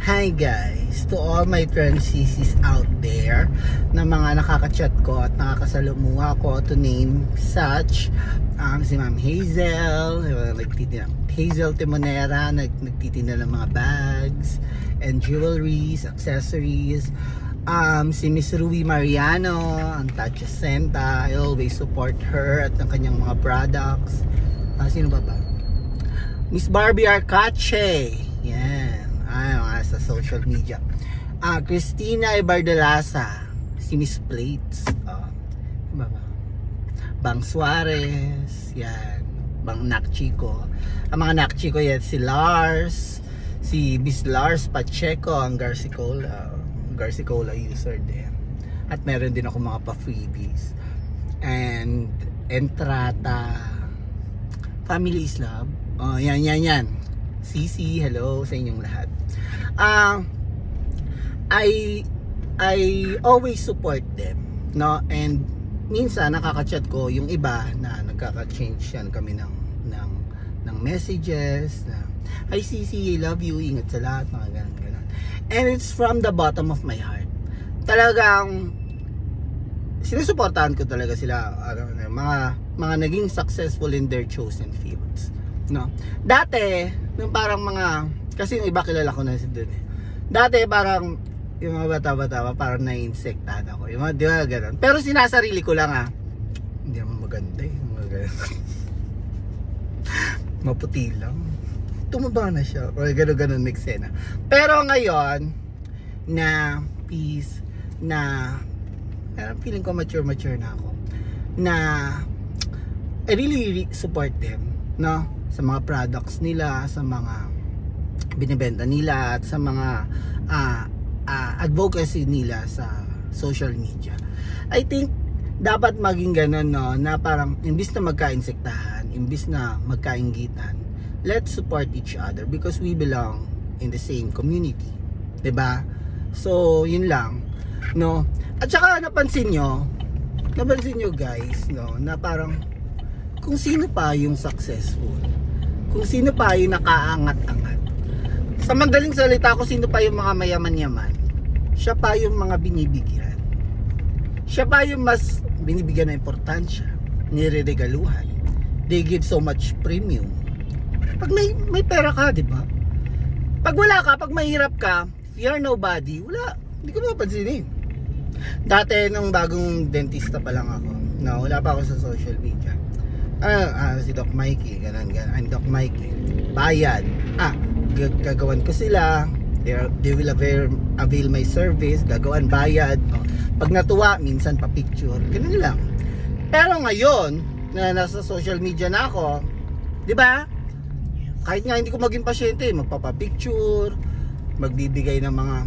Hi guys, to all my transisies out there na mga nakaka-chat ko at nakakasalumuha ko, to name such si Ma'am Hazel, Hazel Timonera, nagtitinda ng mga bags and jewelries, accessories. Si Miss Rui Mariano, ang Tatcha Senta, I always support her at ang kanyang mga products. Sino ba? Miss Barbie Arcache, yan, sa social media. Christina Ibardalaza, si Miss Plates, Bang Suarez, yan, Bang Nakchiko. Ang mga Nakchiko yan, si Lars, si Miss Lars Pacheco, ang Garcicola user din. At meron din ako mga pa-freebies. And Entrata, Family is Love. Yan. Sisi, hello sa inyong lahat. I always support them, no? And minsan nakaka-chat ko yung iba na nagkaka-change yan kami ng messages na, "Hi Sisi, I love you, ingat sa lahat," mga ganun. And it's from the bottom of my heart. Talagang sinusuportahan ko talaga sila, mga naging successful in their chosen fields, no? Dati nung parang kasi yung iba kilala ko na si doon eh. Dati parang yung mga bata-bata parang na-insektan ako. Yung mga, di ba, ganun. Pero sinasarili ko lang hindi naman maganda eh. Mga ganun. Maputi lang. Tumaba na siya. O ganun eksena. Pero ngayon, na peace, na feeling ko mature na ako. Na I really support them, no? Sa mga products nila, sa mga binibenta nila, at sa mga advocacy nila sa social media. I think dapat maging ganun, no, na parang imbis na magka-insektahan, imbis na magkainggitan, let's support each other because we belong in the same community, 'di ba? So yun lang, no. At saka napansin nyo guys, no, na parang kung sino pa yung successful, kung sino pa yung nakaangat-angat, sa madaling salita, kung sino pa yung mga mayaman-yaman, siya pa yung mga binibigyan. Siya pa yung mas binibigyan ng importansya, nireregaluhan. They give so much premium. Pag may pera ka, di ba? Pag wala ka, pag mahirap ka, if you're nobody, wala. Hindi ko mapapansinin. Dati, nung bagong dentista pa lang ako, no, wala pa ako sa social media. Si Doc Mikey, ganun. I'm Doc Mikey. Bayad. Gagawan ko sila, they will avail my service, gagawan bayad, pag natuwa minsan pa picture, ganun lang. Pero ngayon na nasa social media na ako, di ba, kahit nga hindi ko maging pasyente, magpapapicture, magbibigay ng mga,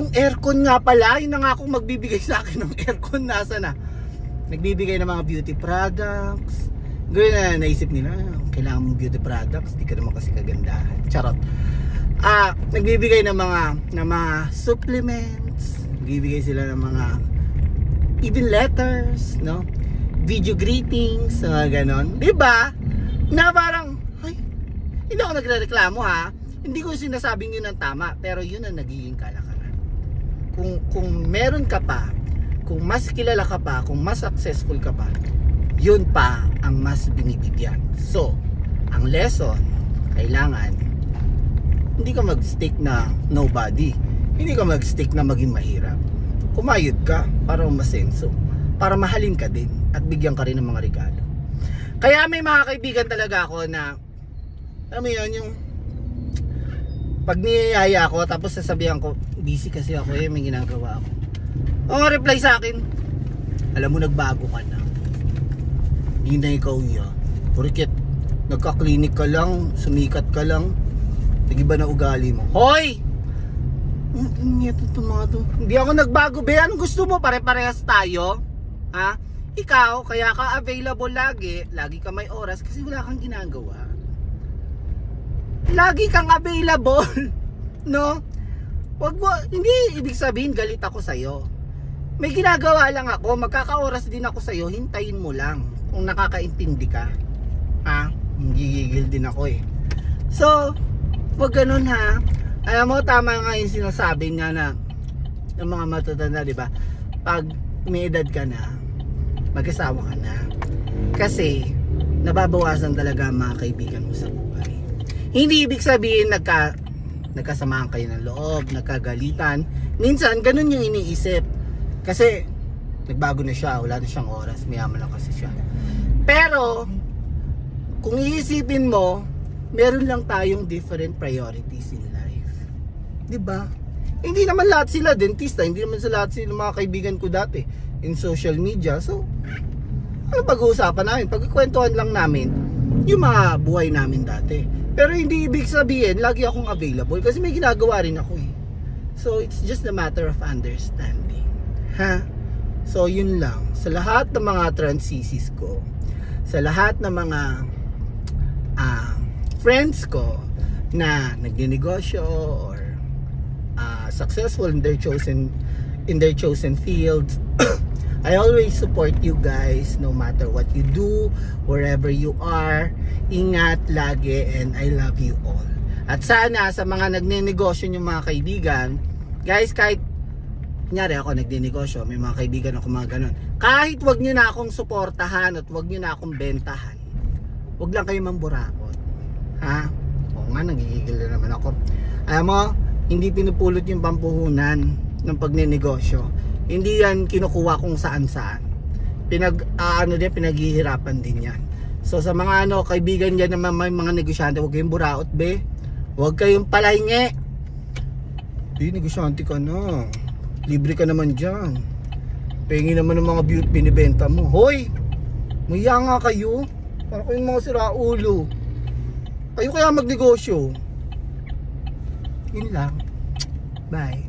yung aircon nga pala, yun na nga akong magbibigay sa akin ng aircon, nasa na, nagbibigay ng mga beauty products. Gawin na naisip nila, kailangan mong beauty products, di ka naman kasi kagandahan. Charot. Nagbibigay ng mga supplements, nagbibigay sila ng mga even letters, no? Video greetings, ganon. Diba? Na parang, hindi ako nagrereklamo ha. Hindi ko sinasabing yun ang tama, pero yun ang nagiging kalakaran. Kung meron ka pa, kung mas kilala ka pa, kung mas successful ka pa, yun pa ang mas binibigyan. So, ang lesson, kailangan hindi ka mag-stick na nobody. Hindi ka mag-stick na maging mahirap. Kumayod ka para umasenso, para mahalin ka din at bigyan ka rin ng mga regalo. Kaya may mga kaibigan talaga ako na, alam mo yun, yung pag niyayaya ako tapos sasabihan ko, busy kasi ako may ginagawa ako. Ang reply sa akin, alam mo, nagbago ka na. Hindi na ikaw yan. Porket nagka-clinic ka lang, sumikat ka lang, nag-iba na ugali mo. Hoy! Hindi ako nagbago, be. Anong gusto mo? Pare-parehas tayo? Ha? Ikaw, kaya ka available lagi ka may oras kasi wala kang ginagawa. Lagi kang available. No? Hindi ibig sabihin galit ako sa'yo. May ginagawa lang ako, magkaka-oras din ako sa'yo, hintayin mo lang. Kung nakakaintindi ka, gigigil din ako eh. So, wag ganun ha. Alam mo, tama nga yung sinasabi niya na ng mga matatanda, di ba? Pag may edad ka na, mag-asawa ka na. Kasi, nababawasan talaga ang mga kaibigan mo sa buhay. Hindi ibig sabihin nagkasamaan kayo ng loob, nagkagalitan. Minsan, ganun yung iniisip. Kasi, nagbago na siya, wala na siyang oras, mayaman lang kasi siya. Pero, kung iisipin mo, meron lang tayong different priorities in life. Diba? Hindi naman lahat sila dentista, hindi naman sa lahat sila mga kaibigan ko dati in social media. So, ano pag-uusapan namin? Pagkikwentuhan lang namin yung mga buhay namin dati. Pero hindi ibig sabihin lagi akong available kasi may ginagawa rin ako eh. So, it's just a matter of understanding. Ha? So, yun lang. Sa lahat ng mga transisis ko, sa lahat ng mga friends ko na nagninegosyo or successful in their chosen fields, I always support you guys no matter what you do, wherever you are. Ingat lagi and I love you all. At sana sa mga nagnenegosyo yung mga kaibigan, guys, kahit kunyari ako nagninegosyo, may mga kaibigan ako mga ganun, kahit wag nyo na akong suportahan at wag nyo na akong bentahan, wag lang kayo mamburakot. Ha? Oo nga, nagigigil na naman ako. Alam mo, hindi pinupulot yung pampuhunan ng pagnenegosyo. Hindi yan kinukuha kung saan-saan. Pinaghihirapan din yan. So sa mga kaibigan dyan na may mga negosyante, huwag kayong buraot, be. Huwag kayong palahingi. Di, negosyante ka na. Libre ka naman dyan. Pengi naman ng mga beauty binibenta mo. Hoy! Maya nga kayo. Para kayong mga siraulo. Kayo kaya magnegosyo. Yun lang. Bye.